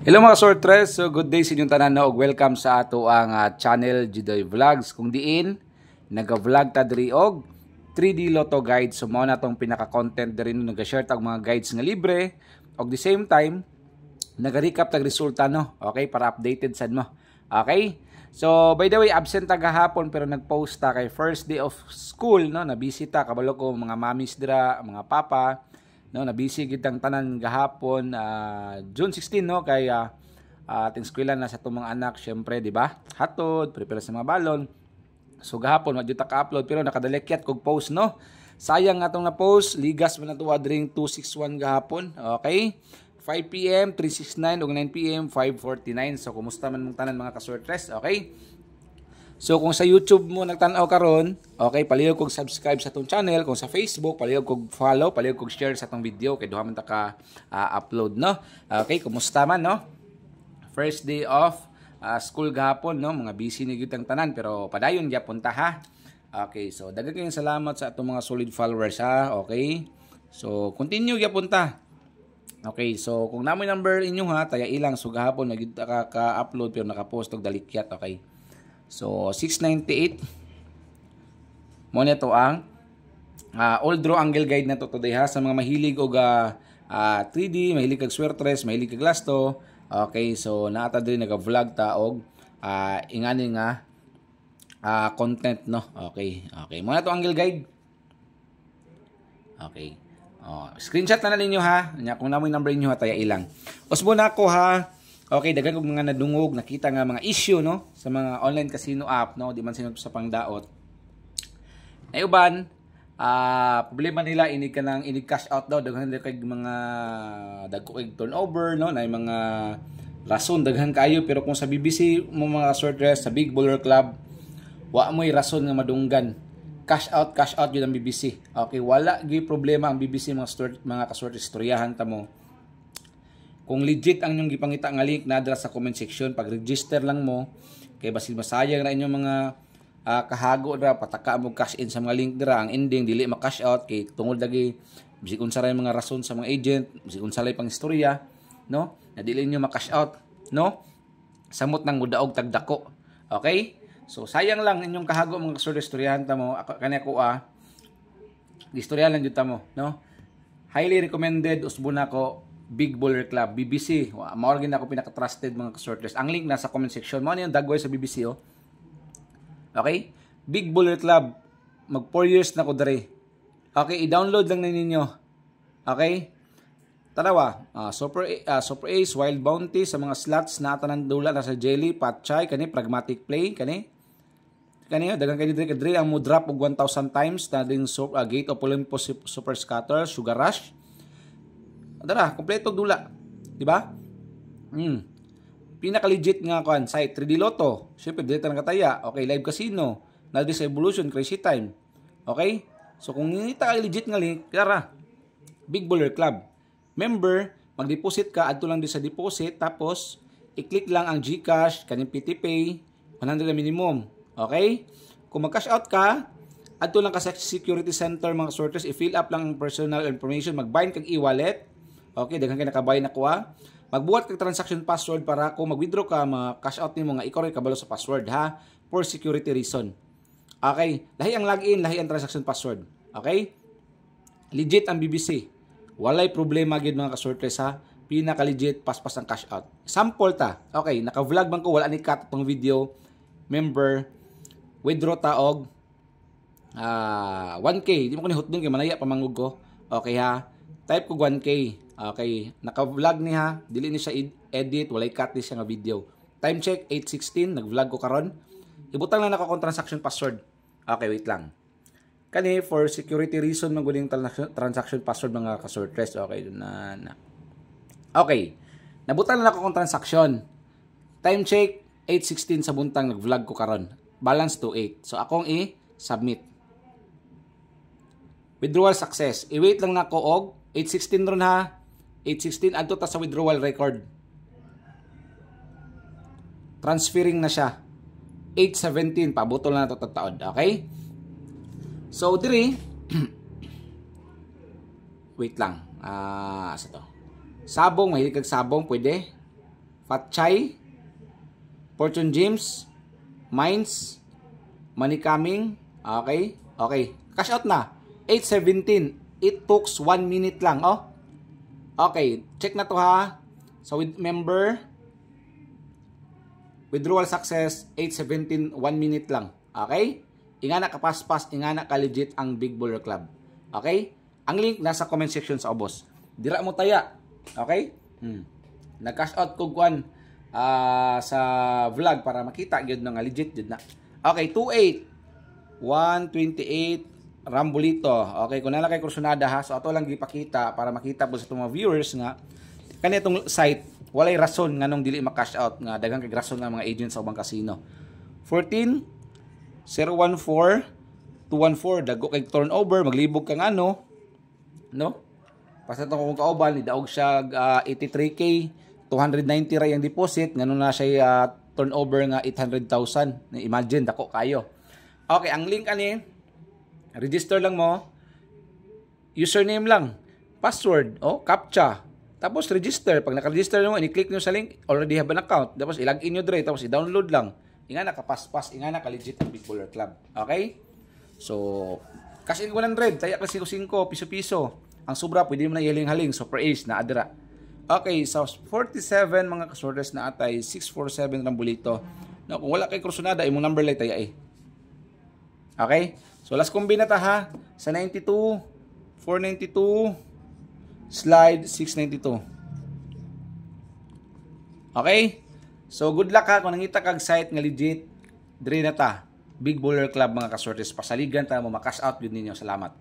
Hello mga sortres, so good day sa inyong tanan no, ug welcome sa ato ang channel Jidoy Vlogs kung diin naga-vlog ta diri og 3D Lotto guide. So mao na tong pinaka-content diri no, naga-share tag mga guides nga libre og the same time naga-recap tag resulta no. Okay, para updated sad mo. Okay? So by the way, absent ta gahapon pero nag-post ta kay first day of school no, nabisita kabalo ko mga mamis dira, mga papa no, nabisi gid ang tanan gahapon June 16 no, kay ating eskwela na sa itong mga anak syempre di ba, hatod prepare sa mga balon. So gahapon wa jud ta ka-upload pero nakadalikyat kog post no, sayang atong na post, ligas man nato adring 261 gahapon. Okay, 5 PM 369 ug 9 PM 549. So kumusta man mong tanan mga kasortres? Okay, so kung sa YouTube mo nagtan-aw karon, okay, palihog kog subscribe sa tong channel. Kung sa Facebook, palihog kog follow, palihog kog share sa tong video kay duha man ta ka upload no. Okay, kumusta man no? First day of school gahapon no, mga busy ni gyud ang tanan pero padayon gyapon ta ha. Okay, so daghang kayong salamat sa atong mga solid followers ha. Okay, so continue gyapon ta. Okay, so kung namoy number inyo ha, taya ilang so gahapon nagid ka-upload pero naka-post og dalikyat. Okay, so 698 mo na to ang old draw angle guide na to today ha, sa mga mahilig og 3D, mahilig kag swertres, mahilig kag lasto. Okay, so naata diri naga-vlog ta og ingani nga content no. Okay, okay mo na to angle guide. Okay, screenshot na ninyo ha. Kung namoy number niyo ha, taya ilang usbo na ako ha. Okay, daghan kog mga nadungog, nakita nga mga issue no sa mga online casino app no, di man sinot sa pangdaot. Ay uban, problema nila inig ka nang inig cash out daw, daghan kay mga dagko kay turnover no, na mga rason daghan kayo pero kung sa BBC mo mga sortres sa Big Baller Club, wa mo'y rason nga madunggan. Cash out yun ang BBC. Okay, wala gi problema ang BBC mga kasortres, istoryahan ta mo. Kung legit ang inyong gipangita nga link, nadala sa comment section. Pag-register lang mo, kay basil masayang na inyong mga kahago na pataka mo cash in sa mga link dira. Ang ending, dili ma-cash out. Kay tungod lagi, bisig unsa ray mga rason sa mga agent, bisig unsa ray pang istorya, no? Na dili niyo ma-cash out, no? Samot nang mudaog tagdako. Okay? So, sayang lang inyong kahago mga istoryahan ta mo. Kanya ko istorya lang jud ta mo, no? Highly recommended, usbo na ko, Big Baller Club, BBC. Mao gyud ako pinaka-trusted mga kasortres. Ang link nasa comment section. Mao ni yung dagway sa BBC oh. Okay? Big Baller Club. Mag 4 years na ko diri. Okay, i-download lang na ninyo. Okay? Tarawa, Super Ace, Wild Bounty sa mga slots na tanan dula na sa Jelly, Patchay, kani Pragmatic Play, kani daghang kay diri ang mo drop og 1,000 times na ding Gate of Olympus Super Scatter, Sugar Rush. Dara, kompleto dula, di ba? Pinaka legit nga site 3D Lotto. Syempre dili ta nakataya. Okay, Live Casino, Naldis Evolution, Crazy Time. Okay? So kung nita ka legit nga link, tara. Big Baller Club. Member, mag-deposit ka adto lang di sa deposit tapos i-click lang ang GCash, kaning PTPay, 100 na minimum. Okay? Kung mag-cash out ka, adto lang ka sa security center mga sorters, i-fill up lang ang personal information, mag-bind kag e-wallet. Okay, daghan kay nakabayan na ko ha. Magbuhat kag transaction password para kung mag-withdraw ka, ma-cash out nimo nga ikaw ray kabalo sa password ha, for security reason. Okay, lahi ang login, lahi ang transaction password. Okay? Legit ang BBC. Walay problema gid mga kasortres ha. Pinaka legit, paspas ang cash out. Sample ta. Okay, naka-vlog man ko, wala ni cut tong video. Member, withdraw ta og 1K. Di mo ko ni hotdon kay manaya pamangug ko. Okay ha. Type ko 1K. Okay, naka-vlog ni ha. Dili ni siya edit, walay cut ni siya nga video. Time check 8:16, nag-vlog ko karon. Ibutang lang nako kung transaction password. Okay, wait lang. Kani for security reason maguling transaction password mga kasortres. Okay, Okay. Nabutang lang ako kung transaction. Time check 8:16 sa buntang, nag-vlog ko karon. Balance to 8. So akong i-submit. Withdrawal success. I-wait lang nako og 8:16 ron ha. 8:16 adto ta sa withdrawal record. Transferring na siya. 8:17 pabutol na to taod. Okay? So diri wait lang. Sa to. Sabong, mahilig kag sabong, pwede. Fatchay, Fortune James, Mines, Manikaming. Okay? Okay. Cash out na. 817. It took 1 minute lang. Oh. Okay. Check na to ha. So with member, withdrawal success, 817, 1 minute lang. Okay? Ingana ka paspas, ingana ka legit ang Big Baller Club. Okay? Ang link nasa comment section sa obos. Dira mo taya. Okay? Nag-cash out ko kuan sa vlog para makita gyud nga legit jud na. Okay, 28 128 Rambolito. Okay, kung nala kay kursunada ha, so ato lang gipakita para makita po sa itong mga viewers nga kanitong site walay rason nganong dili ma-cash out nga daghang kay rason nga mga agents sa ubang casino. 14 014 214 dago kay turnover maglibog kang ano no? Basta itong kung kauban ni daog siya 83k 290 ra yung deposit ngano na siya turnover nga 800,000. Imagine dako kayo. Okay, ang link ani register lang mo, username lang, password, captcha, tapos register. Pag naka-register mo, i-click nyo sa link, already have an account, tapos i-login nyo dire, tapos i-download lang. Inga nakapaspas, inga naka-legit ang Big Baller Club. Okay? So, cash in 100, tayak na 5 piso-piso. Ang sobra, pwede mo na ihaling-haling, super ace na adra. Okay, so 47 mga kasorters na atay, 647 Rambolito. No, kung wala kay kursunada, imong number lang taya eh. Okay? So, last combine na ta ha. Sa 92, 492, slide 692. Okay? So, good luck ha. Kung nangita kag site nga legit, dire na ta. Big Baller Club mga kasortes. Pasaligan ta mo, makash out yun ninyo. Salamat.